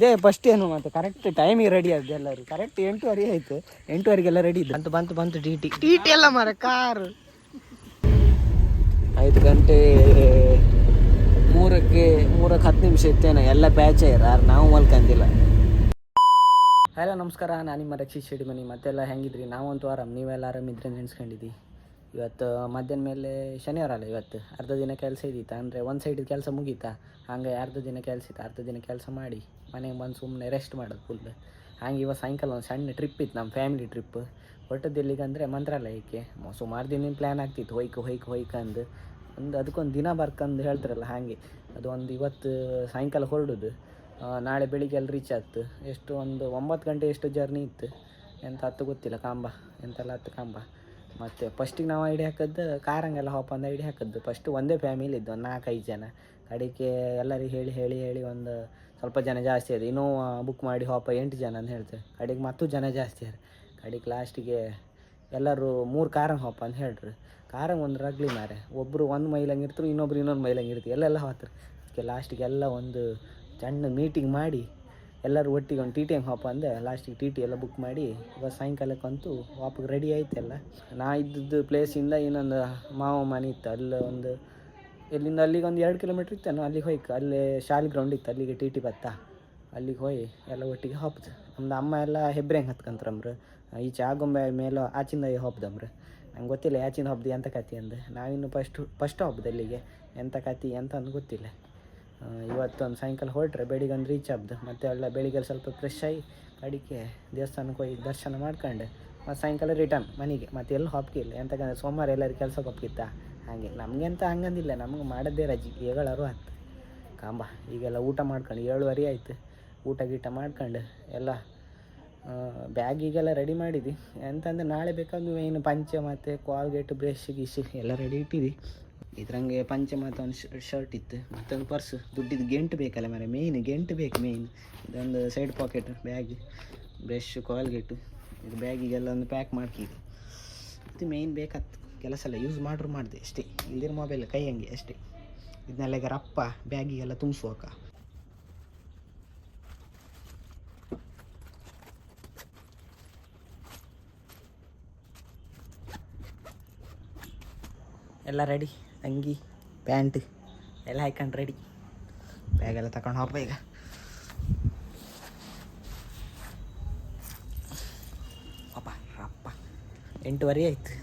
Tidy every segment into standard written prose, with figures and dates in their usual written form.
ಇದೇ ಫಸ್ಟ್ ಏನು ಮತ್ತು ಕರೆಕ್ಟ್ ಟೈಮಿಗೆ ರೆಡಿ ಆದ್ದು ಎಲ್ಲರೂ ಕರೆಕ್ಟ್ 8:30 ಆಯಿತು. 8:30 ರೆಡಿ ಇದ್ದು ಬಂತು ಟಿ ಟಿ ಎಲ್ಲ ಮರ ಕಾರು 5 ಗಂಟೆ 3ಕ್ಕೆ 10 ನಿಮಿಷ ಇತ್ತೇನೆ ಎಲ್ಲ ಬ್ಯಾಚ್ ಯಾರು ನಾವು ಮಲ್ಕಂದಿಲ್ಲ. ಹಲೋ ನಮಸ್ಕಾರ, ನಾನು ನಿಮ್ಮ ರಕ್ಷಿತ್ ಶೆಡಿ ಮನಿ. ಮತ್ತೆಲ್ಲ ಹೆಂಗಿದ್ರಿ? ನಾವಂತೂ ಆರಾಮ್, ನೀವೆಲ್ಲ ಆರಾಮಿದ್ರೆ ನೆನೆಸ್ಕೊಂಡಿದ್ದಿ. ಇವತ್ತು ಮಧ್ಯಾಹ್ನ ಮೇಲೆ ಶನಿವಾರ ಅಲ್ಲ, ಇವತ್ತು ಅರ್ಧ ದಿನ ಕೆಲಸ ಇದ್ದಿತ್ತು. ಅಂದರೆ ಒಂದು ಸೈಡಿದ ಕೆಲಸ ಮುಗೀತಾ, ಹಾಗೆ ಅರ್ಧ ದಿನ ಕೆಲಸ ಇತ್ತು. ಅರ್ಧ ದಿನ ಕೆಲಸ ಮಾಡಿ ಮನೆಗೆ ಬಂದು ಸುಮ್ಮನೆ ರೆಸ್ಟ್ ಮಾಡೋದು ಫುಲ್. ಹಾಗೆ ಇವತ್ತು ಸಾಯಂಕಾಲ ಒಂದು ಸಣ್ಣ ಟ್ರಿಪ್ ಇತ್ತು, ನಮ್ಮ ಫ್ಯಾಮಿಲಿ ಟ್ರಿಪ್. ಹೊಟ್ಟದಿಲ್ಲಿಗೆ ಅಂದರೆ ಮಂತ್ರಾಲಯಕ್ಕೆ. ಸುಮಾರು ದಿನ ಪ್ಲ್ಯಾನ್ ಆಗ್ತಿತ್ತು, ಹೊಯ್ಕ ಅಂದು ಅದಕ್ಕೊಂದು ದಿನ ಬರ್ಕಂದು ಹೇಳ್ತಾರಲ್ಲ ಹಾಗೆ. ಅದು ಒಂದು ಇವತ್ತು ಸಾಯಂಕಾಲ ಹೊರಡೋದು, ನಾಳೆ ಬೆಳಿಗ್ಗೆ ಅಲ್ಲಿ ರೀಚ್ ಆಗ್ತು. ಎಷ್ಟು ಒಂದು 9 ಗಂಟೆ ಎಷ್ಟು ಜರ್ನಿ ಇತ್ತು, ಎಂತ ಹತ್ತು ಗೊತ್ತಿಲ್ಲ. ಕಾಂಬ ಎಂತೆಲ್ಲ ಹತ್ತು ಕಾಂಬ. ಮತ್ತು ಫಸ್ಟಿಗೆ ನಾವು ಐಡಿಯಾ ಹಾಕಿದ್ದು ಕಾರಂಗೆಲ್ಲ ಹೋಪಂದು ಐಡಿಯಾ ಹಾಕಿದ್ದು. ಫಸ್ಟು ಒಂದೇ ಫ್ಯಾಮಿಲಿ ಇದ್ದು, ಒಂದು 4-5 ಜನ. ಕಡೆಗೆ ಎಲ್ಲರಿಗೆ ಹೇಳಿ ಒಂದು ಸ್ವಲ್ಪ ಜನ ಜಾಸ್ತಿ ಆಯ್ತು. ಇನ್ನೋವಾ ಬುಕ್ ಮಾಡಿ ಹೋಪ 8 ಜನ ಅಂತ ಹೇಳ್ತೇವೆ. ಕಡೆಗೆ ಮತ್ತೂ ಜನ ಜಾಸ್ತಿ ಆರು. ಕಡೆಗೆ ಲಾಸ್ಟಿಗೆ ಎಲ್ಲರೂ 3 ಕಾರಂಗೆ ಹೋಪ ಅಂತ ಹೇಳ್ರಿ. ಕಾರಂಗೆ ಒಂದು ರಗ್ಲಿ ಮಾರೆ, ಒಬ್ಬರು 1 ಮೈಲಂಗೆ ಇರ್ತಾರೆ, ಇನ್ನೊಬ್ರು ಇನ್ನೊಂದು ಮೈಲಂಗೆ ಇರ್ತೀವಿ. ಎಲ್ಲೆಲ್ಲ ಹೋಗ್ತಾರೆ. ಅದಕ್ಕೆ ಲಾಸ್ಟಿಗೆ ಎಲ್ಲ ಒಂದು ಸಣ್ಣ ಮೀಟಿಂಗ್ ಮಾಡಿ ಎಲ್ಲರೂ ಒಟ್ಟಿಗೆ ಒಂದು ಟಿ ಹೋಪ ಅಂದೆ. ಲಾಸ್ಟಿಗೆ ಟಿ ಎಲ್ಲ ಬುಕ್ ಮಾಡಿ ಇವತ್ತು ಸಾಯಂಕಾಲಕ್ಕಂತೂ ವಾಪಗೆ ರೆಡಿ ಆಯ್ತಲ್ಲ. ನಾ ಇದ್ದದ್ದು ಪ್ಲೇಸಿಂದ ಇನ್ನೊಂದು ಮಾವ ಮನೆ ಇತ್ತು, ಅಲ್ಲಿ ಒಂದು ಇಲ್ಲಿಂದ ಅಲ್ಲಿಗೆ ಒಂದು 2 ಕಿಲೋಮೀಟ್ರ್ ಇತ್ತು. ಅಲ್ಲಿಗೆ ಹೋಯ್ತು, ಅಲ್ಲೇ ಶಾಲೆ ಗ್ರೌಂಡ್ ಇತ್ತು, ಅಲ್ಲಿಗೆ ಟಿ ಬತ್ತ. ಅಲ್ಲಿಗೆ ಹೋಗಿ ಎಲ್ಲ ಒಟ್ಟಿಗೆ ಹೋಪ್ತು. ನಮ್ದು ಅಮ್ಮ ಎಲ್ಲ ಹೆಬ್ರೆಂಗೆ ಹತ್ಕೊಂತಾರಮ್ರು, ಈಚೆ ಆಗೊಂಬೆ ಮೇಲೆ ಆಚಿಂದ ಹೋಪ್ದಮ್ರು. ನಂಗೆ ಗೊತ್ತಿಲ್ಲ ಆಚಿಂದ ಹಬ್ಬದು ಎಂಥ ಕತೆ ಅಂದು. ನಾವಿನ್ನು ಫಸ್ಟ್ ಹಬ್ಬದ ಅಲ್ಲಿಗೆ ಎಂಥ ಕತೆ ಎಂತ ಅಂದು ಗೊತ್ತಿಲ್ಲ. ಇವತ್ತೊಂದು ಸಾಯಂಕಾಲ ಹೊರಟ್ರೆ ಬೆಳಿಗ್ಗೆ ಒಂದು ರೀಚ್ ಆಗ್ದು. ಮತ್ತು ಎಲ್ಲ ಬೆಳಿಗ್ಗೆ ಸ್ವಲ್ಪ ಫ್ರೆಶ್ ಆಗಿ ಅಡಿಕೆ ದೇವಸ್ಥಾನಕ್ಕೆ ಹೋಗಿ ದರ್ಶನ ಮಾಡ್ಕೊಂಡು ಮತ್ತು ಸಾಯಂಕಾಲ ರಿಟರ್ನ್ ಮನೆಗೆ. ಮತ್ತು ಎಲ್ಲಿ ಹೊಪ್ಕಿಲ್ಲ, ಎಂತಕ್ಕಂದ್ರೆ ಸೋಮವಾರ ಎಲ್ಲರೂ ಕೆಲಸಕ್ಕೆ ಹೋಗ್ತಿತ್ತ. ಹಾಗೆ ನಮಗೆ ಅಂತ ಹಂಗಂದಿಲ್ಲ, ನಮ್ಗೆ ಮಾಡೋದೇ ರಜೆ 7 ಹತ್ತು ಕಾಂಬ. ಈಗೆಲ್ಲ ಊಟ ಮಾಡ್ಕೊಂಡು 7:30 ಆಯ್ತು. ಊಟ ಮಾಡ್ಕೊಂಡು ಎಲ್ಲ ಬ್ಯಾಗಿಗೆಲ್ಲ ರೆಡಿ ಮಾಡಿದ್ವಿ. ಎಂತಂದ್ರೆ ನಾಳೆ ಬೇಕಾದ್ರೆ ಏನು ಪಂಚೆ ಮತ್ತು ಕಾಲ್ಗೇಟು ಬ್ರಷ್ ಗಿಶ್ ಎಲ್ಲ ರೆಡಿ ಇಟ್ಟಿದ್ವಿ. ಇದ್ರಂಗೆ ಪಂಚೆ ಮತ್ತು ಒಂದು ಶರ್ಟ್ ಇತ್ತು, ಮತ್ತೊಂದು ಪರ್ಸು. ದುಡ್ಡಿದ್ದು ಗೆಂಟು ಬೇಕಲ್ಲ ಮರೆ, ಗೆಂಟು ಬೇಕು ಮೇಯ್ನ್. ಇದೊಂದು ಸೈಡ್ ಪಾಕೆಟ್ ಬ್ಯಾಗ್, ಬ್ರಷ್ ಕಾಲ್ಗೇಟು ಇದು ಬ್ಯಾಗಿಗೆಲ್ಲ ಒಂದು ಪ್ಯಾಕ್ ಮಾಡ್ಕಿದ್ವಿ. ಇದು ಮೇಯ್ನ್ ಬೇಕಾಗ್ತು. ಕೆಲಸ ಎಲ್ಲ ಯೂಸ್ ಮಾಡಿದೆ ಅಷ್ಟೇ. ಇಲ್ದಿರ ಮೊಬೈಲ್ ಕೈ ಹಂಗೆ ಅಷ್ಟೇ. ಇದನ್ನೆಲ್ಲ ಈಗ ರಪ್ಪ ಬ್ಯಾಗಿಗೆಲ್ಲ ತುಂಬಿಸುವಕ್ಕ. ಎಲ್ಲ ರೆಡಿ, ಅಂಗಿ ಪ್ಯಾಂಟ್ ಎಲ್ಲ ಹಾಕೊಂಡು ರೆಡಿ. ಬ್ಯಾಗೆಲ್ಲ ತಗೊಂಡು ಹೋಗ್ಬ ಈಗ. ಅಪ್ಪ 8:30 ಆಯ್ತು.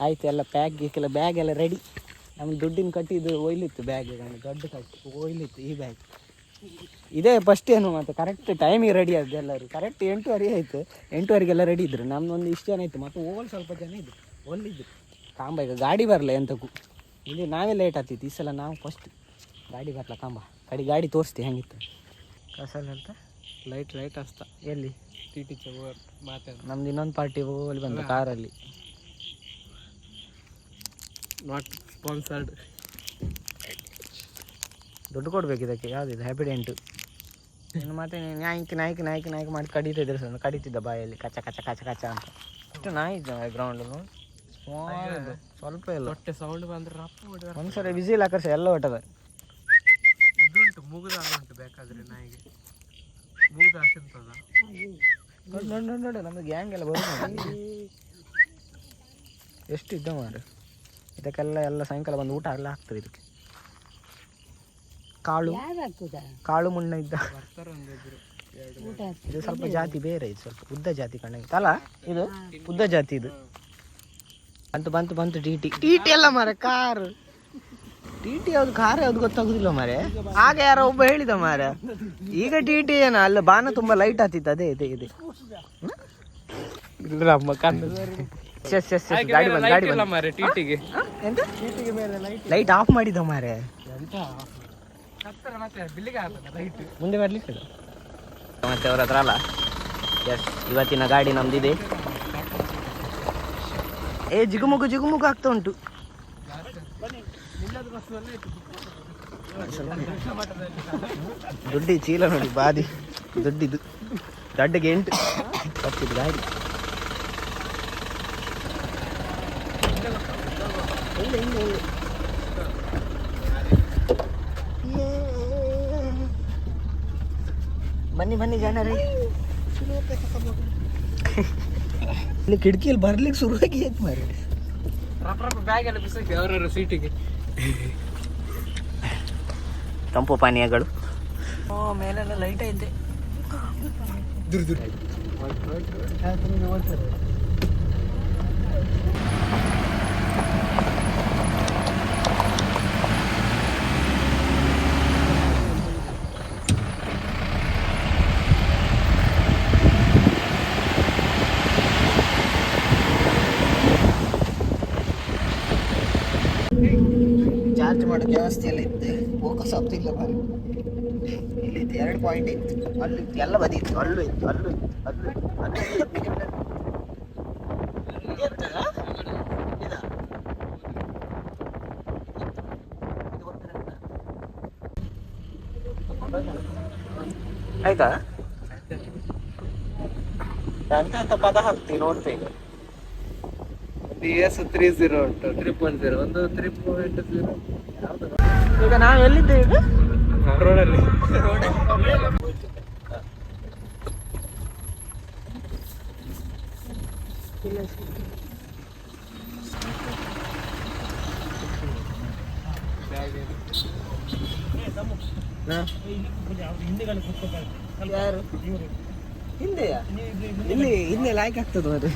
ಆಯಿತು, ಎಲ್ಲ ಪ್ಯಾಕ್ಗೆಲ್ಲ ಬ್ಯಾಗೆಲ್ಲ ರೆಡಿ. ನಮ್ಗೆ ದುಡ್ಡಿನ ಕಟ್ಟಿದ್ದು ಒಯ್ಲಿತ್ತು ಬ್ಯಾಗ್, ದೊಡ್ಡ ಕಟ್ಟಿ ಒಯ್ಲಿತ್ತು ಈ ಬ್ಯಾಗ್. ಇದೇ ಫಸ್ಟ್ ಏನು ಮತ್ತು ಕರೆಕ್ಟ್ ಟೈಮಿಗೆ ರೆಡಿ ಆದ್ದು ಎಲ್ಲರೂ. ಕರೆಕ್ಟ್ 8:30 ಆಯಿತು. 8:30 ರೆಡಿ ಇದ್ರು. ನಮ್ಮದೊಂದು ಇಷ್ಟು ಜನ ಇತ್ತು, ಮತ್ತು ಸ್ವಲ್ಪ ಜನ ಇದ್ರು ಒಲ್ಲಿದ್ರು. ಕಾಂಬ ಈಗ ಗಾಡಿ ಬರಲ್ಲ ಎಂತಕ್ಕೂ. ಇಲ್ಲಿ ನಾವೇ ಲೇಟ್ ಆಗ್ತಿತ್ತು. ಈ ಸಲ ನಾವು ಫಸ್ಟ್ ಗಾಡಿ ಬರಲ್ಲ ಕಾಂಬ. ಗಾಡಿ ತೋರಿಸ್ತಿ ಹೆಂಗಿತ್ತು ಕಸಲ್ಲ ಅಂತ. ಲೈಟ್ ಹಸ್ತ ಎಲ್ಲಿ ಟಿ ನಮ್ದು ಇನ್ನೊಂದು ಪಾರ್ಟಿ ಅಲ್ಲಿ ಬಂದು ಕಾರಲ್ಲಿ. Not sponsored. ದುಡ್ಡು ಕೊಡ್ಬೇಕು ಇದಕ್ಕೆ. ಯಾವುದಿದೆ ಹ್ಯಾಪಿಡೆಂಟು. ಇನ್ನು ಮತ್ತೆ ನಾಯ್ಕ ಮಾಡಿ ಕಡಿತಿದ್ರು ಸರ್. ಕಡಿತಿದ್ದ ಬಾಯಲ್ಲಿ ಕಚ ಅಂತ. ಅಷ್ಟು ನಾಯಿ ಇದ್ದ ಗ್ರೌಂಡ್ ಸ್ವಲ್ಪ ಇಲ್ಲ. ಹೊಟ್ಟೆ ಸೌಂಡ್ ಬಂದ್ರೆ ಒಂದ್ಸರಿ ವಿಸಿಲ್ ಹಾಕರ್ಸ ಎಲ್ಲ ಹೊಟ್ಟದ. ಇದುಂಟು ಮುಗಿದ ಉಂಟು, ಬೇಕಾದ್ರೆ ನಾಯಿಗೆ ಮುಗಿದ ಹಾಕಿರ್ತದ. ನೋಡಿ ನಮಗೆ ಗ್ಯಾಂಗ್ ಎಲ್ಲ ಬರೋದು ಎಷ್ಟು ಇದ್ದ ಮಾಡು. ಇದಕ್ಕೆಲ್ಲ ಸಾಯಂಕಾಲ ಬಂದು ಊಟ ಎಲ್ಲ ಹಾಕ್ತಾರೆ. ಇದಕ್ಕೆ ಕಾಳು ಮುಣ್ಣ ಇದ್ದ. ಇದು ಸ್ವಲ್ಪ ಜಾತಿ ಬೇರೆ, ಇದು ಸ್ವಲ್ಪ ಉದ್ದ ಜಾತಿ ಕಂಡಾಗಿತ್ತಲ್ಲ. ಇದು ಉದ್ದ ಜಾತಿ. ಇದು ಬಂತು ಟಿ ಎಲ್ಲ ಮಾರೆ. ಕಾರು ಟಿ ಯಾವ್ದು ಕಾರ್ ಯಾವ್ದು ಗೊತ್ತಾಗುದಿಲ್ಲ ಮಾರೆ. ಆಗ ಯಾರೋ ಒಬ್ಬ ಹೇಳಿದ ಮಾರೆ. ಈಗ ಟಿ ಏನ ಅಲ್ಲ ಬಾನ ತುಂಬಾ ಲೈಟ್ ಆಗ್ತಿತ್ತು. ಅದೇ ಇದೆ ಲೈಟ್ ಆಫ್ ಮಾಡಿದ ಮಾರೆ. ಮುಂದೆ ಬರ್ಲಿಕ್ಕೆ ಮತ್ತೆ ಅವ್ರ ಹತ್ರ ಅಲ್ಲ. ಇವತ್ತಿನ ಗಾಡಿ ನಮ್ದಿದೆ. ಜಿಗುಮುಗು ಆಗ್ತಾ ಉಂಟು. ದೊಡ್ಡ ಚೀಲ ನೋಡಿ, ಬಾದಿ ದೊಡ್ಡಿದು, ದೊಡ್ಡ ಗೆಂಟು ಬರ್ತಿದ್ದು ಗಾಡಿ. ಬನ್ನಿ ಬನ್ನಿ ಜನರೇ, ಇಲ್ಲಿ ಕಿಟಕಿಯಲ್ಲಿ ಬರ್ಲಿಕ್ಕೆ ಶುರುವಾಗಿ ಐತೆ ಮಾರಿ. ಬ್ಯಾಗ್ ಎಲ್ಲ ಬಿಸಾಕಿ ಅವರವರ ಸೀಟಿಗೆ. ತಂಪು ಪಾನೀಯಗಳು. ಮೇಲೆಲ್ಲ ಲೈಟ್ ಐತೆ. ಚಾರ್ಜ್ ಮಾಡೋಕ್ಕೆ ವ್ಯವಸ್ಥೆ ಎಲ್ಲ ಇತ್ತು, ಫೋಕಸ್ ಆಗ್ತಿಲ್ಲ ಬಾರಿ. ಇಲ್ಲಿತ್ತು 2 ಪಾಯಿಂಟ್ ಇತ್ತು, ಅಲ್ಲಿ ಎಲ್ಲ ಬದಿ ಇತ್ತು, ಅಲ್ಲೂ ಇತ್ತು, ಅಲ್ಲೂ ಇತ್ತು, ಅಲ್ಲೂ ಇತ್ತು, ಅಲ್ಲೂ ಆಯ್ತಾ? ಅಂತ ಪದ ಹಾಕ್ತೀವಿ, ನೋಡ್ತೇವೆ. DS30 ಉಂಟು, 3.0, ಒಂದು 3.0. ಈಗ ನಾವು ಎಲ್ಲಿದ್ದೇವೆ? ಈಗ ರೋಡಲ್ಲಿ. ಯಾರು ಹಿಂದೆಯಾ? ಇಲ್ಲಿ ಹಿಂದೆ ಲಾಯ್ಕ್ ಆಗ್ತದೆ మరి.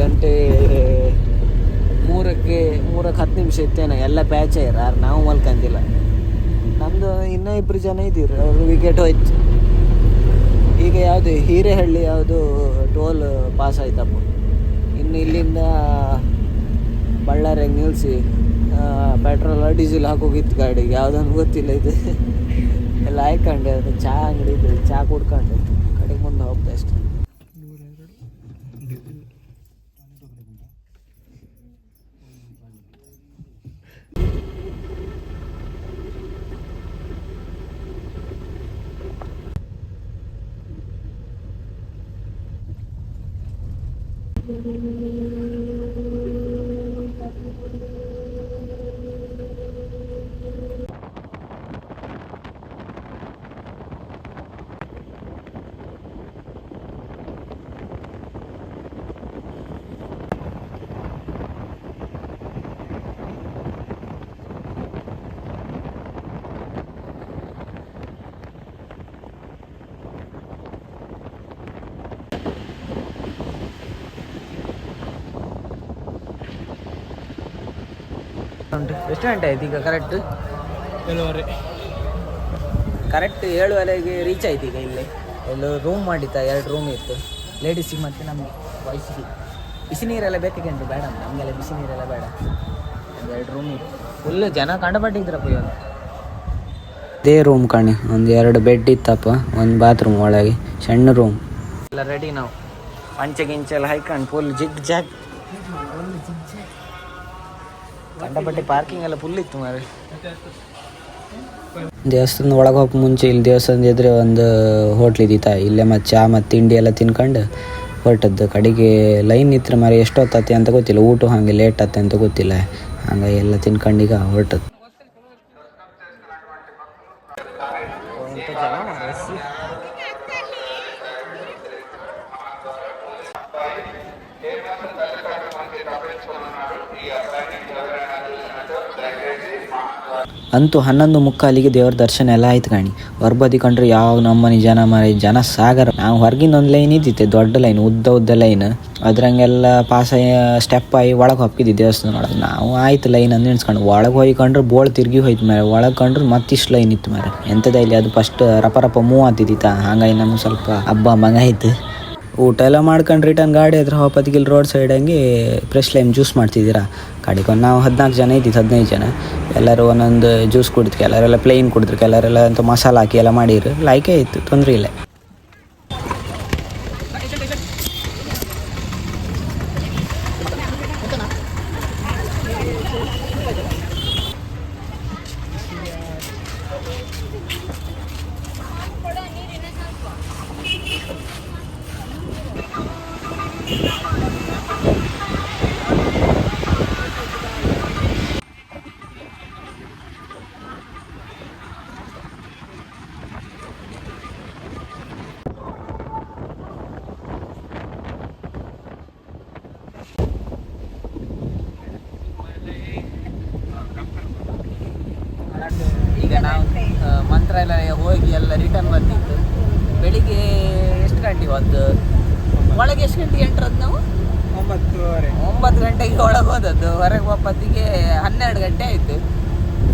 ಗಂಟೆ 3ಕ್ಕೆ 10 ನಿಮಿಷ ಇತ್ತೇನೆ. ಎಲ್ಲ ಬ್ಯಾಚ್ ಯಾರು ನಾವು ಮಲ್ಕಂದಿಲ್ಲ. ನಮ್ಮದು ಇನ್ನೂ 2 ಜನ ಇದ್ದೀರಿ, ಅವರು ವಿಕೆಟ್ ಹೋಯ್ತು. ಈಗ ಯಾವುದು ಹಿರೇಹಳ್ಳಿ ಯಾವುದು ಟೋಲ್ ಪಾಸ್ ಆಯ್ತಪ್ಪ. ಇನ್ನು ಇಲ್ಲಿಂದ ಬಳ್ಳಾರಿಗೆ ನಿಲ್ಲಿಸಿ ಪೆಟ್ರೋಲ್ ಡೀಸೆಲ್ ಹಾಕೋಗಿತ್ತು ಗಾಡಿಗೆ, ಯಾವುದನ್ನು ಗೊತ್ತಿಲ್ಲ. ಇದು ಎಲ್ಲ ಹಾಯ್ಕೊಂಡು ಅದು ಚಹಾ ಅಂಗಡಿ ಇದ್ದು, ಚಹಾ ಕುಡ್ಕೊಂಡು ಕಡೆಗೆ ಮುಂದೆ ಹೋಗ್ತಾ ಅಷ್ಟೆ. ಎಷ್ಟು ಗಂಟೆ ಆಯ್ತು ಈಗ? ಕರೆಕ್ಟ್ 7:30. ಕರೆಕ್ಟ್ 7:30ಗೆ ರೀಚ್ ಆಯ್ತು. ಈಗ ಇಲ್ಲಿ ಎಲ್ಲೋ ರೂಮ್ ಮಾಡಿತ್ತ, 2 ರೂಮ್ ಇತ್ತು ಲೇಡೀಸಿಗೆ ಮತ್ತು ನಮಗೆ ಬಾಯ್ಸಿಗೆ. ಬಿಸಿ ನೀರೆಲ್ಲ ಬೇಕಾಗಿಂಟು, ಬೇಡ ನಮಗೆಲ್ಲ ಬಿಸಿ ನೀರೆಲ್ಲ ಬೇಡ. 2 ರೂಮ್ ಇತ್ತು, ಫುಲ್ಲು ಜನ ಕಂಡುಪಟ್ಟಿದ್ರಪ್ಪ. ಇವನು ಅದೇ ರೂಮ್ ಕಣಿ, ಒಂದು 2 ಬೆಡ್ ಇತ್ತಪ್ಪ, ಒಂದು ಬಾತ್ರೂಮ್ ಒಳಗೆ ಸಣ್ಣ ರೂಮ್ ಎಲ್ಲ ರೆಡಿ. ನಾವು ಪಂಚೆ ಗಿಂಚೆಲ್ಲ ಹಾಯ್ಕೊಂಡು ಫುಲ್ ಜಿಗ್ ಜಾಗ್ ಕಂಡಪಟ್ಟಿ. ಪಾರ್ಕಿಂಗ್ ಎಲ್ಲ ಫುಲ್ ಇತ್ತು ಮಾರೆ. ದೇವಸ್ಥಾನದ ಒಳಗೆ ಹೋಗಿ ಮುಂಚೆ ಇಲ್ಲಿ ದೇವಸ್ಥಾನದ ಎದುರು ಒಂದು ಹೋಟ್ಲ್ ಇದ್ದಿತ್ತ, ಇಲ್ಲೇ ಮತ್ತು ಚಹಾ ಮತ್ತು ತಿಂಡಿ ಎಲ್ಲ ತಿನ್ಕೊಂಡು ಹೊರಟದ್ದು. ಕಡೆಗೆ ಲೈನ್ ನಿಂತ್ರೆ ಮಾರೆ ಎಷ್ಟೊತ್ತತ್ತೆ ಅಂತ ಗೊತ್ತಿಲ್ಲ, ಊಟ ಹಾಗೆ ಲೇಟ್ ಆತ್ತೆ ಅಂತ ಗೊತ್ತಿಲ್ಲ. ಹಂಗೆ ಎಲ್ಲ ತಿನ್ಕೊಂಡು ಈಗ ಹೊರಟದ್ದು. ಅಂತೂ 11:45 ದೇವ್ರ ದರ್ಶನ ಎಲ್ಲ ಆಯ್ತು ಕಾಣಿ. ಹೊರಬದಿ ಕಂಡ್ರೆ ಯಾವ ನಮ್ಮನೆ ಜನ ಸಾಗರ. ನಾವು ಹೊರಗಿನ ಒಂದು ಲೈನ್ ಇದ್ದಿತ್ತೆ, ದೊಡ್ಡ ಲೈನ್, ಉದ್ದ ಲೈನ್. ಅದ್ರಂಗೆಲ್ಲ ಪಾಸ್ ಸ್ಟೆಪ್ ಆಗಿ ಒಳಗೆ ಹೊಕ್ಕಿದ್ವಿ ದೇವಸ್ಥಾನ ಒಳಗೆ. ನಾವು ಆಯ್ತು ಲೈನ್ ಅಂತ ನೆನ್ಸ್ಕೊಂಡು ಒಳಗೆ ಹೋಯ್ಕೊಂಡ್ರೆ ಬೋಳ್ ತಿರ್ಗಿ ಹೋಯ್ತು ಮಾರೆ. ಒಳಗೆ ಕಂಡ್ರೆ ಮತ್ತಿಷ್ಟು ಲೈನ್ ಇತ್ತು ಮಾರೆ. ಎಂಥದ ಇಲ್ಲಿ ಅದು ಫಸ್ಟ್ ರಪ ಮೂವ್ ಆತಿದ್ದಿತ್ತ. ಹಂಗಾಗಿ ನಮ್ಗೆ ಸ್ವಲ್ಪ ಹಬ್ಬ ಮಂಗ ಆಯ್ತು. ಊಟ ಎಲ್ಲ ಮಾಡ್ಕೊಂಡು ರಿಟರ್ನ್ ಗಾಡಿ ಹತ್ರ ಹೋಗೋತ್ತಿಗೆ ರೋಡ್ ಸೈಡ್ ಹಂಗೆ ಫ್ರೆಶ್ ಲೈಮ್ ಜ್ಯೂಸ್ ಮಾಡ್ತಿದ್ದೀರಾ ಗಾಡಿಕೊಂಡು. ನಾವು 14 ಜನ ಇದ್ದಿದ್ದು, 15 ಜನ. ಎಲ್ಲರೂ ಒಂದೊಂದು ಜ್ಯೂಸ್ ಕುಡಿದ್ರು, ಕೆಲವರೆಲ್ಲ ಪ್ಲೇನ್ ಕುಡಿದ್ರು, ಕೆಲವರೆಲ್ಲ ಅಂತ ಮಸಾಲ ಹಾಕಿ ಎಲ್ಲ ಮಾಡಿದ್ರು. ಲೈಕೇ ಇತ್ತು, ತೊಂದರೆ ಇಲ್ಲ. ಈಗ ನಾವು ಮಂತ್ರಾಲಯ ಹೋಗಿ ಎಲ್ಲ ರಿಟರ್ನ್ ಬಂದಿತ್ತು. ಬೆಳಿಗ್ಗೆ ಎಷ್ಟು ಗಂಟೆ ಇವತ್ತು? ಒಳಗೆ ಎಷ್ಟು ಗಂಟೆಗೆ ಎಂಟ್ರದ್ದು ನಾವು? 9 ಗಂಟೆಗೆ ಒಳಗೆ ಹೋದದ್ದು. ಹೊರಗೆ ಒಪ್ಪತ್ತಿಗೆ 12 ಗಂಟೆ ಆಯಿತು.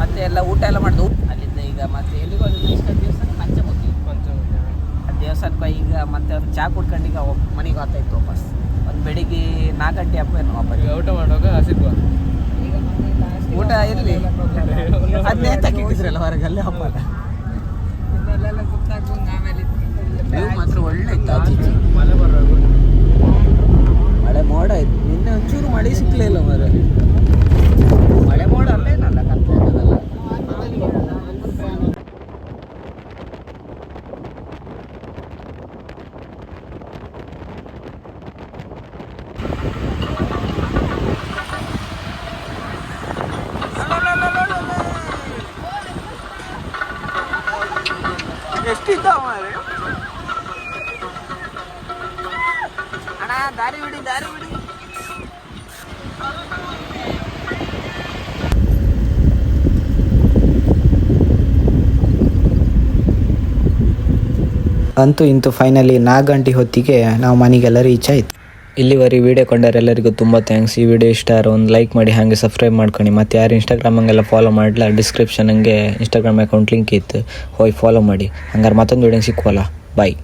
ಮತ್ತೆ ಎಲ್ಲ ಊಟ ಎಲ್ಲ ಮಾಡಿದ್ವು ಅಲ್ಲಿಂದ. ಈಗ ಮತ್ತೆ ಎಲ್ಲಿಗೆ ಹೋದ? ನೆಕ್ಸ್ಟ್ ದೇವಸ್ಥಾನ ಪಂಚಮುಖಿ. ಆ ದೇವಸ್ಥಾನಕ್ಕೆ ಈಗ ಮತ್ತೆ ಒಂದು ಚಹಾ ಕುಡ್ಕೊಂಡು ಈಗ ಮನೆಗೆ ಹೋಗ್ತಾಯಿತ್ತು ವಾಪಸ್. ಒಂದು ಬೆಳಿಗ್ಗೆ 4 ಗಂಟೆ ಹಬ್ಬ ಏನು ವಾಪಸ್. ಊಟ ಮಾಡುವಾಗ ಹಸಿದ್ವಾ? ಊಟ ಇರಲಿ, ಅದನ್ನೇ ತಕ್ಕಿದ್ರಲ್ಲ ಹೊರಗಲ್ಲೇ ಹಬ್ಬ. ಮಾತ್ರ ಒಳ್ಳೆ ಇತ್ತು. ಆಚೀಚೆ ಮಳೆ ಮೋಡ ಆಯ್ತು. ನಿನ್ನೆ ಒಂಚೂರು ಮಳೆ ಸಿಕ್ಕಲಿಲ್ಲ ಮರ. ಮಳೆ ಮೋಡ ಅಲ್ಲೇನಲ್ಲ ಕತ್ತದಲ್ಲ. ಎಷ್ಟಿದ್ದಾವ ಮಾರೆ? ಅಣ್ಣ ದಾರಿ ಬಿಡಿ. ಅಂತೂ ಇಂತೂ ಫೈನಲಿ 4 ಗಂಟೆ ಹೊತ್ತಿಗೆ ನಾವು ಮನೆಗೆಲ್ಲ ರೀಚ್ ಆಯ್ತು. ಇಲ್ಲಿವರೆಗೆ ವೀಡಿಯೋ ಕೊಂಡವರೆಲ್ಲರಿಗೂ ತುಂಬ ಥ್ಯಾಂಕ್ಸ್. ಈ ವಿಡಿಯೋ ಇಷ್ಟ ಆದ್ರೆ ಒಂದು ಲೈಕ್ ಮಾಡಿ, ಹಾಗೆ ಸಬ್ಸ್ಕ್ರೈಬ್ ಮಾಡ್ಕೊಂಡು. ಮತ್ತು ಯಾರು ಇನ್ಸ್ಟಾಗ್ರಾಮಂಗೆಲ್ಲ ಫಾಲೋ ಮಾಡಲ್ಲ, ಡಿಸ್ಕ್ರಿಪ್ಷನ್ ಹಂಗೆ ಇನ್ಸ್ಟಾಗ್ರಾಮ್ ಅಕೌಂಟ್ ಲಿಂಕ್ ಇತ್ತು, ಹೋಗಿ ಫಾಲೋ ಮಾಡಿ. ಹಂಗಾರೆ ಮತ್ತೊಂದು ವಿಡಿಯೋ ಸಿಕ್ಕುವಲ್ಲ. ಬಾಯ್.